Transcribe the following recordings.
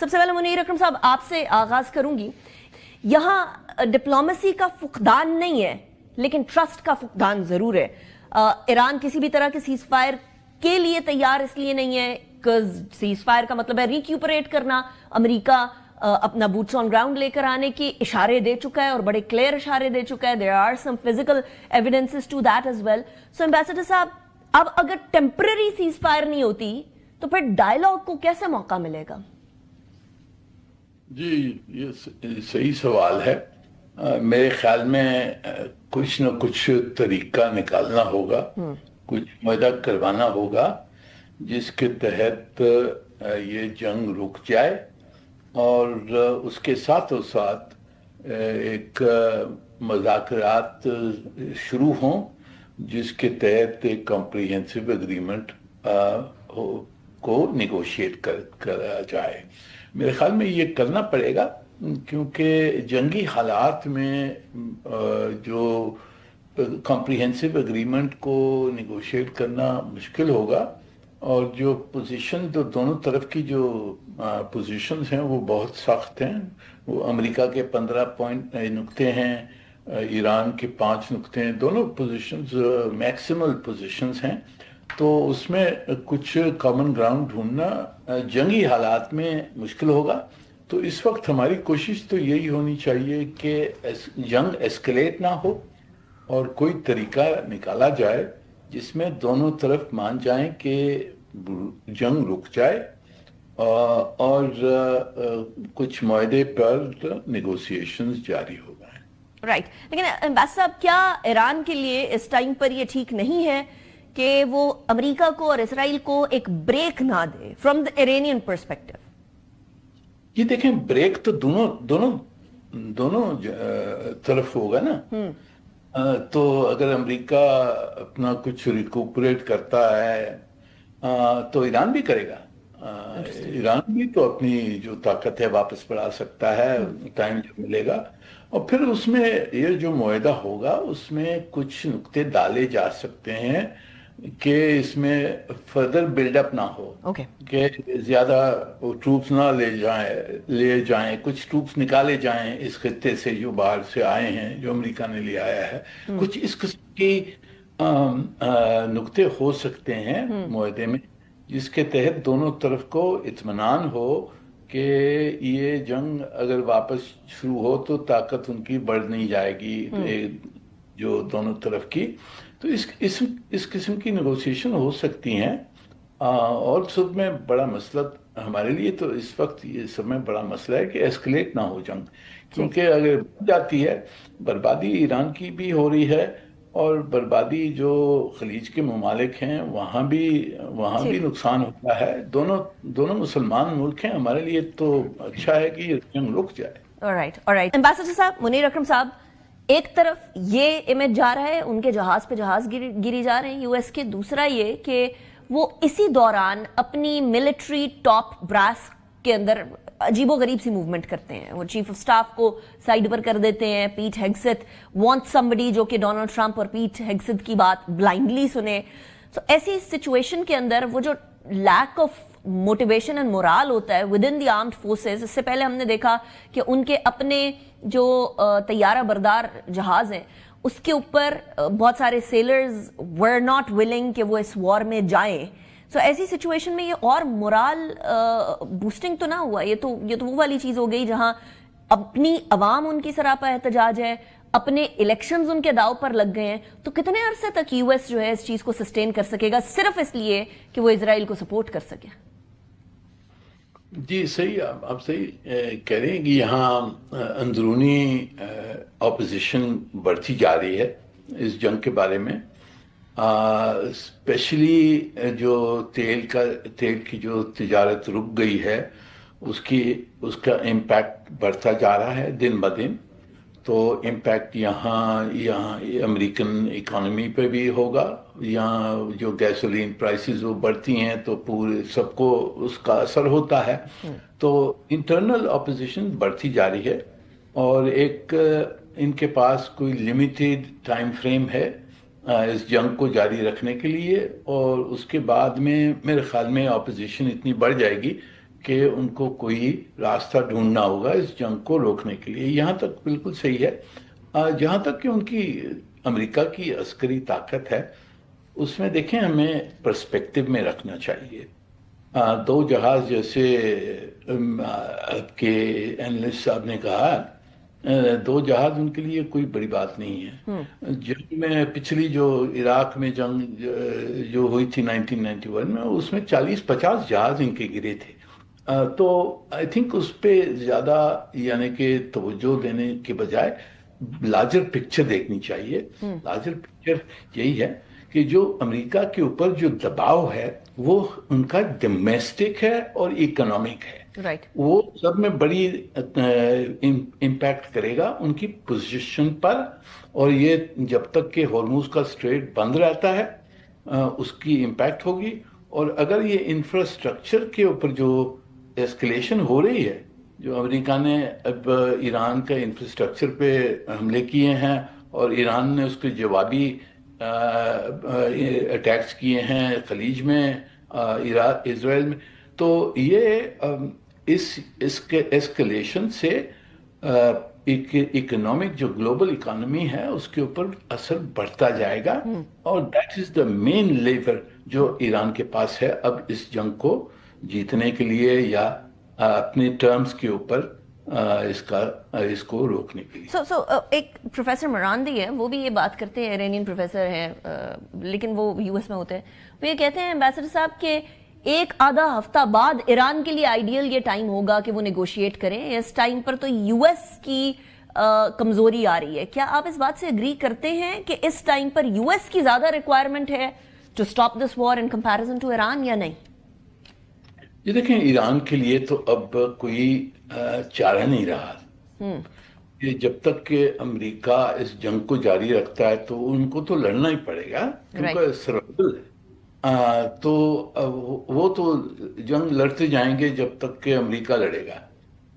سب سے پہلے منیر اکرم صاحب آپ سے آغاز کروں گی. یہاں ڈپلومیسی کا فقدان نہیں ہے لیکن ٹرسٹ کا فقدان ضرور ہے. ایران کسی بھی طرح کے سیز فائر کے لیے تیار اس لیے نہیں ہے کہ سیز فائر کا مطلب ہے ریکیوپریٹ کرنا. امریکہ اپنا بوٹس آن گراؤنڈ لے کر آنے کی اشارے دے چکا ہے اور بڑے کلیئر اشارے دے چکا ہے. there are some physical evidences to that as well. so ambassador صاحب اب اگر ٹیمپرری سیز فائر نہیں ہوتی تو پھر ڈائیلاگ کو کیسے موقع ملے گا؟ جی یہ صحیح سوال ہے. میرے خیال میں کچھ نہ کچھ طریقہ نکالنا ہوگا, کچھ معاہدہ کروانا ہوگا جس کے تحت یہ جنگ رک جائے اور اس کے ساتھ ایک مذاکرات شروع ہوں جس کے تحت ایک کمپریہنسو اگریمنٹ کو نیگوشیٹ کرا جائے. میرے خیال میں یہ کرنا پڑے گا کیونکہ جنگی حالات میں جو کمپریہنسو اگریمنٹ کو نیگوشیٹ کرنا مشکل ہوگا اور جو پوزیشن دونوں طرف کی جو پوزیشنز ہیں وہ بہت سخت ہیں. وہ امریکہ کے 15 نقطے ہیں, ایران کے 5 نقطے ہیں, دونوں پوزیشنز میکسیمل پوزیشنز ہیں. تو اس میں کچھ کامن گراؤنڈ ڈھونڈنا جنگی حالات میں مشکل ہوگا. تو اس وقت ہماری کوشش تو یہی ہونی چاہیے کہ جنگ ایسکلیٹ نہ ہو اور کوئی طریقہ نکالا جائے جس میں دونوں طرف مان جائیں کہ جنگ رک جائے اور کچھ معاہدے پر نیگوسیشنز جاری ہو جائیں. رائٹ. لیکن امبیسڈر صاحب کیا ایران کے لیے اس ٹائم پر یہ ٹھیک نہیں ہے کہ وہ امریکہ کو اور اسرائیل کو ایک بریک نہ دے فرام دا ایرانین پرسپیکٹو؟ یہ دیکھیں بریک تو دونوں طرف ہوگا نا. تو اگر امریکہ اپنا کچھ ریکوپریٹ کرتا ہے تو ایران بھی کرے گا. ایران بھی تو اپنی جو طاقت ہے واپس بڑھا سکتا ہے ٹائم جب ملے گا. اور پھر اس میں یہ جو معاہدہ ہوگا اس میں کچھ نقطے ڈالے جا سکتے ہیں کہ اس میں فردر بلڈ اپ نہ ہو, کہ زیادہ ٹروپس نہ لے جائیں, کچھ ٹروپس نکالے جائیں اس خطے سے جو باہر سے آئے ہیں, جو امریکہ نے لے آیا ہے. کچھ اس قسم کی نقطے ہو سکتے ہیں معاہدے میں جس کے تحت دونوں طرف کو اطمینان ہو کہ یہ جنگ اگر واپس شروع ہو تو طاقت ان کی بڑھ نہیں جائے گی جو دونوں طرف کی. تو اس قسم کی نیگوسیشن ہو سکتی ہیں. اور سب میں بڑا مسئلہ ہمارے لیے تو اس وقت یہ سب میں بڑا مسئلہ ہے کہ ایسکلیٹ نہ ہو جنگ, کیونکہ اگر بڑھ جاتی ہے بربادی ایران کی بھی ہو رہی ہے اور بربادی جو خلیج کے ممالک ہیں وہاں بھی نقصان ہوتا ہے. دونوں مسلمان ملک ہیں, ہمارے لیے تو اچھا ہے کہ یہ جنگ رک جائے. alright. امبیسڈر صاحب, منیر اکرم صاحب, ایک طرف یہ امیج جا رہا ہے ان کے جہاز پہ جہاز گری جا رہے ہیں یو ایس کے, دوسرا یہ کہ وہ اسی دوران اپنی ملٹری ٹاپ براس کے اندر عجیب و غریب سی موومنٹ کرتے ہیں. وہ چیف آف سٹاف کو سائیڈ پر کر دیتے ہیں. پیٹ ہیگسیت وانٹ سمبڈی جو کہ ڈونلڈ ٹرمپ اور پیٹ ہیگسیت کی بات بلائنڈلی سنے. تو ایسی سچویشن کے اندر وہ جو lack of motivation and morale ہوتا ہے with in the armed forces, اس سے پہلے ہم نے دیکھا کہ ان کے اپنے جو طیارہ بردار جہاز ہیں اس کے اوپر بہت سارے سیلرز ور ناٹ ولنگ کہ وہ اس وار میں جائیں. سو ایسی سچویشن میں یہ اور مورال بوسٹنگ تو نہ ہوا, یہ تو وہ والی چیز ہو گئی جہاں اپنی عوام ان کی سراپا احتجاج ہے, اپنے الیکشنز ان کے داؤ پر لگ گئے ہیں. تو کتنے عرصے تک یو ایس جو ہے اس چیز کو سسٹین کر سکے گا صرف اس لیے کہ وہ اسرائیل کو سپورٹ کر سکے؟ جی صحیح, آپ صحیح کہہ رہے ہیں کہ یہاں اندرونی اپوزیشن بڑھتی جا رہی ہے اس جنگ کے بارے میں. اسپیشلی جو تیل کی جو تجارت رک گئی ہے اس کا امپیکٹ بڑھتا جا رہا ہے دن بدن. تو امپیکٹ یہاں امریکن اکانومی پہ بھی ہوگا. یہاں جو گیسولین پرائسز وہ بڑھتی ہیں تو پورے سب کو اس کا اثر ہوتا ہے. تو انٹرنل اپوزیشن بڑھتی جا رہی ہے اور ایک ان کے پاس کوئی لمیٹیڈ ٹائم فریم ہے اس جنگ کو جاری رکھنے کے لیے, اور اس کے بعد میں میرے خیال میں اپوزیشن اتنی بڑھ جائے گی کہ ان کو کوئی راستہ ڈھونڈنا ہوگا اس جنگ کو روکنے کے لیے. یہاں تک بالکل صحیح ہے. جہاں تک کہ ان کی امریکہ کی عسکری طاقت ہے اس میں دیکھیں ہمیں پرسپیکٹو میں رکھنا چاہیے. 2 جہاز جیسے آپ کے اینالسٹ صاحب نے کہا 2 جہاز ان کے لیے کوئی بڑی بات نہیں ہے. جنگ میں پچھلی جو عراق میں جنگ جو ہوئی تھی 1991 میں اس میں 40-50 جہاز ان کے گرے تھے. تو آئی تھنک اس پہ زیادہ یعنی کہ توجہ دینے کے بجائے لارجر پکچر دیکھنی چاہیے. لارجر پکچر یہی ہے کہ جو امریکہ کے اوپر جو دباؤ ہے وہ ان کا ڈومیسٹک ہے اور اکنامک ہے. رائٹ. وہ سب میں بڑی امپیکٹ کرے گا ان کی پوزیشن پر. اور یہ جب تک کہ ہارموز کا اسٹریٹ بند رہتا ہے اس کی امپیکٹ ہوگی. اور اگر یہ انفراسٹرکچر کے اوپر جو ایسکلیشن ہو رہی ہے جو امریکہ نے اب ایران کا انفراسٹرکچر پہ حملے کیے ہیں اور ایران نے اس کے جوابی اٹیکس کیے ہیں خلیج میں اسرائیل میں. تو یہ اس ایسکلیشن سے اکنامک جو گلوبل اکانومی ہے اس کے اوپر اثر بڑھتا جائے گا. اور that is the main liver جو ایران کے پاس ہے اب اس جنگ کو جیتنے کے لیے یا اپنے ٹرمز کے اوپر اس کو روکنے کے لیے. ایک پروفیسر مراندی ہے وہ بھی یہ بات کرتے ہیں, ایرانین پروفیسر ہیں لیکن وہ یو ایس میں ہوتے ہیں. وہ یہ کہتے ہیں ایمبیسڈر صاحب کہ 1-آدھا ہفتہ بعد ایران کے لیے آئیڈیل یہ ٹائم ہوگا کہ وہ نیگوشیٹ کریں. اس ٹائم پر تو یو ایس کی کمزوری آ رہی ہے. کیا آپ اس بات سے اگری کرتے ہیں کہ اس ٹائم پر یو ایس کی زیادہ ریکوائرمنٹ ہے to stop this war in comparison to Iran یا نہیں؟ یہ دیکھیں ایران کے لیے تو اب کوئی چارہ نہیں رہا. جب تک کہ امریکہ اس جنگ کو جاری رکھتا ہے تو ان کو تو لڑنا ہی پڑے گا کیونکہ سروائول ہے. تو وہ تو جنگ لڑتے جائیں گے جب تک کہ امریکہ لڑے گا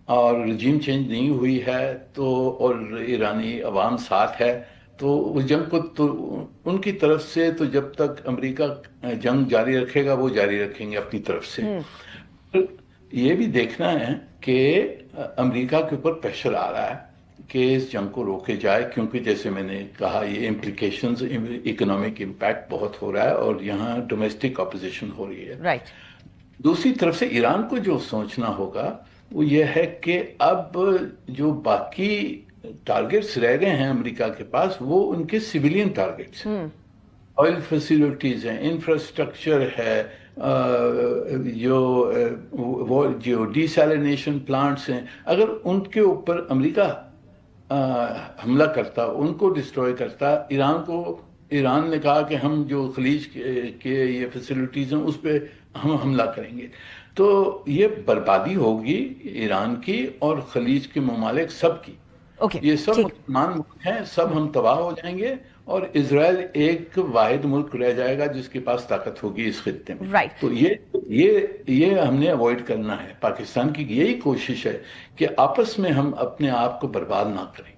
اور رجیم چینج نہیں ہوئی ہے تو اور ایرانی عوام ساتھ ہے تو اس جنگ کو تو ان کی طرف سے تو جب تک امریکہ جنگ جاری رکھے گا وہ جاری رکھیں گے اپنی طرف سے. یہ بھی دیکھنا ہے کہ امریکہ کے اوپر پریشر آ رہا ہے کہ اس جنگ کو روکے جائے کیونکہ جیسے میں نے کہا یہ امپلیکیشنز اکنامک امپیکٹ بہت ہو رہا ہے اور یہاں ڈومیسٹک اپوزیشن ہو رہی ہے. رائٹ. دوسری طرف سے ایران کو جو سوچنا ہوگا وہ یہ ہے کہ اب جو باقی ٹارگٹس رہ گئے ہیں امریکہ کے پاس وہ ان کے سویلین ٹارگٹس ہیں. آئل فیسیلٹیز ہیں, انفراسٹرکچر ہے, جو ڈیسیلینیشن پلانٹس ہیں. اگر ان کے اوپر امریکہ حملہ کرتا ان کو ڈسٹروائے کرتا ایران نے کہا کہ ہم جو خلیج کے یہ فیسیلٹیز ہیں اس پہ ہم حملہ کریں گے تو یہ بربادی ہوگی ایران کی اور خلیج کے ممالک سب کی. یہ سب مسلمان ملک ہیں, سب ہم تباہ ہو جائیں گے اور اسرائیل ایک واحد ملک رہ جائے گا جس کے پاس طاقت ہوگی اس خطے میں. تو یہ ہم نے اوائڈ کرنا ہے. پاکستان کی یہی کوشش ہے کہ آپس میں ہم اپنے آپ کو برباد نہ کریں.